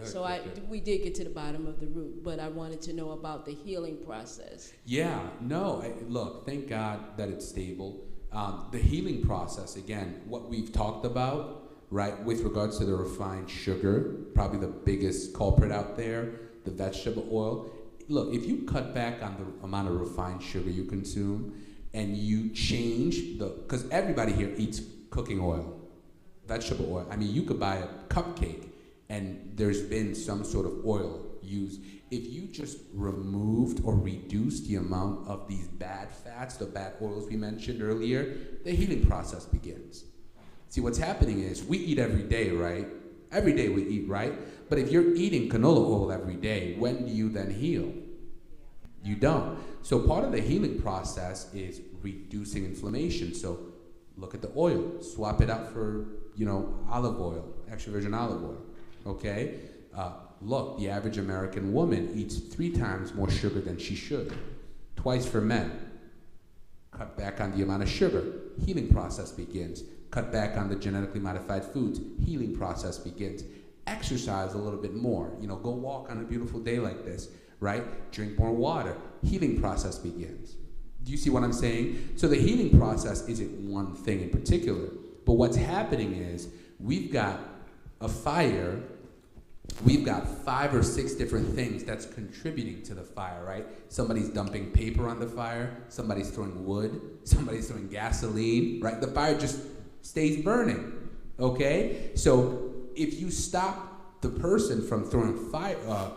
So we did get to the bottom of the root, but I wanted to know about the healing process. Yeah, no, look, thank God that it's stable. The healing process, again, what we've talked about, right, with regards to the refined sugar, probably the biggest culprit out there, the vegetable oil. Look, if you cut back on the amount of refined sugar you consume and you change because everybody here eats cooking oil, vegetable oil. I mean, you could buy a cupcake and there's been some sort of oil used. If you just removed or reduced the amount of these bad fats, the bad oils we mentioned earlier, the healing process begins. See, what's happening is we eat every day, right? Every day we eat, right? But if you're eating canola oil every day, when do you then heal? You don't. So part of the healing process is reducing inflammation. So look at the oil, swap it out for, olive oil, extra virgin olive oil, okay? Look, the average American woman eats 3 times more sugar than she should, twice for men. Cut back on the amount of sugar, healing process begins. Cut back on the genetically modified foods, healing process begins. Exercise a little bit more, go walk on a beautiful day like this, right? Drink more water, healing process begins. Do you see what I'm saying? So the healing process isn't one thing in particular, but what's happening is we've got a fire. We've got 5 or 6 different things that's contributing to the fire, right? Somebody's dumping paper on the fire, somebody's throwing wood, somebody's throwing gasoline, right? The fire just stays burning, okay? So if you stop the person from throwing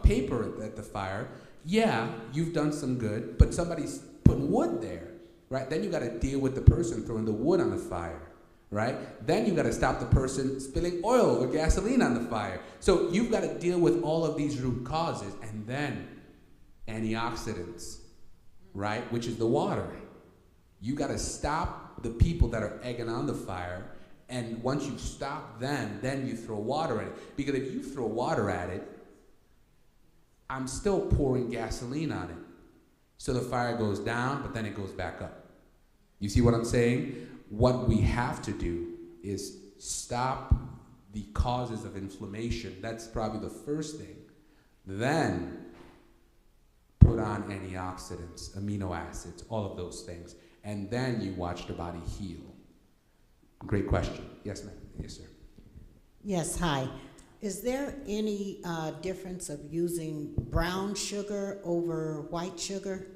paper at the fire, yeah, you've done some good, but somebody's putting wood there, right? Then you gotta deal with the person throwing the wood on the fire. Right? Then you got to stop the person spilling oil or gasoline on the fire. So you've got to deal with all of these root causes, and then antioxidants, right? Which is the water. You got to stop the people that are egging on the fire, and once you stop them, then you throw water at it. Because if you throw water at it, I'm still pouring gasoline on it. So the fire goes down, but then it goes back up. You see what I'm saying? What we have to do is stop the causes of inflammation. That's probably the first thing. Then put on antioxidants, amino acids, all of those things. And then you watch the body heal. Great question. Yes, ma'am. Yes, sir. Yes, hi. Is there any difference of using brown sugar over white sugar?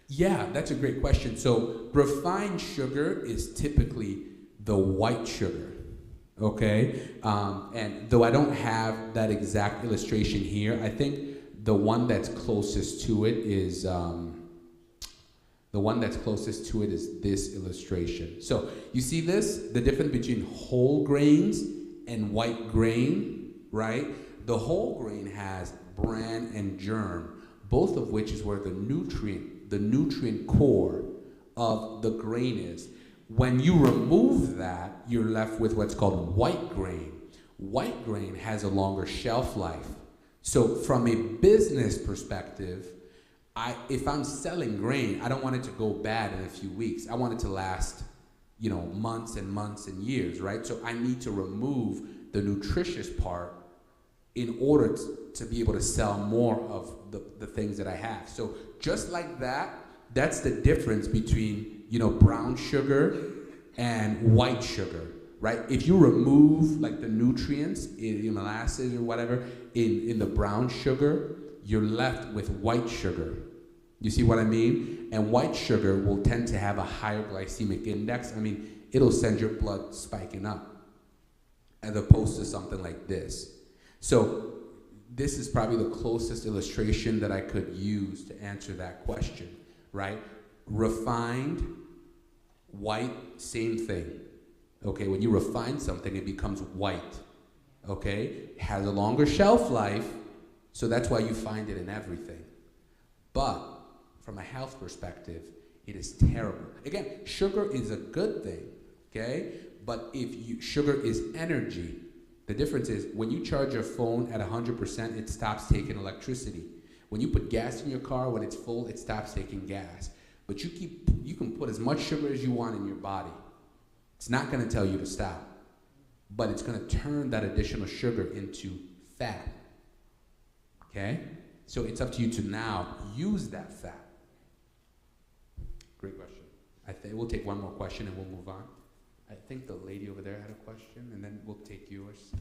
Yeah, that's a great question. So refined sugar is typically the white sugar, okay? And though I don't have that exact illustration here, I think the one that's closest to it is this illustration. So you see this, the difference between whole grains and white grain, right? The whole grain has bran and germ, both of which is where the nutrient core of the grain is. When you remove that, you're left with what's called white grain. White grain has a longer shelf life. So from a business perspective, if I'm selling grain, I don't want it to go bad in a few weeks. I want it to last, months and months and years, right? So I need to remove the nutritious part in order to be able to sell more of the things that I have. So just like that, that's the difference between, brown sugar and white sugar, right? If you remove like the nutrients, molasses or whatever, in the brown sugar, you're left with white sugar. You see what I mean? And white sugar will tend to have a higher glycemic index. I mean, it'll send your blood spiking up as opposed to something like this. So this is probably the closest illustration that I could use to answer that question, right? Refined, white, same thing. Okay, when you refine something, it becomes white. Okay, it has a longer shelf life, so that's why you find it in everything. But from a health perspective, it is terrible. Again, sugar is a good thing, okay? But sugar is energy. The difference is when you charge your phone at 100%, it stops taking electricity. When you put gas in your car, when it's full, it stops taking gas. But you can put as much sugar as you want in your body. It's not going to tell you to stop, but it's going to turn that additional sugar into fat. Okay? So it's up to you to now use that fat. Great question. I think we'll take one more question and we'll move on. I think the lady over there had a question, and then we'll take yours.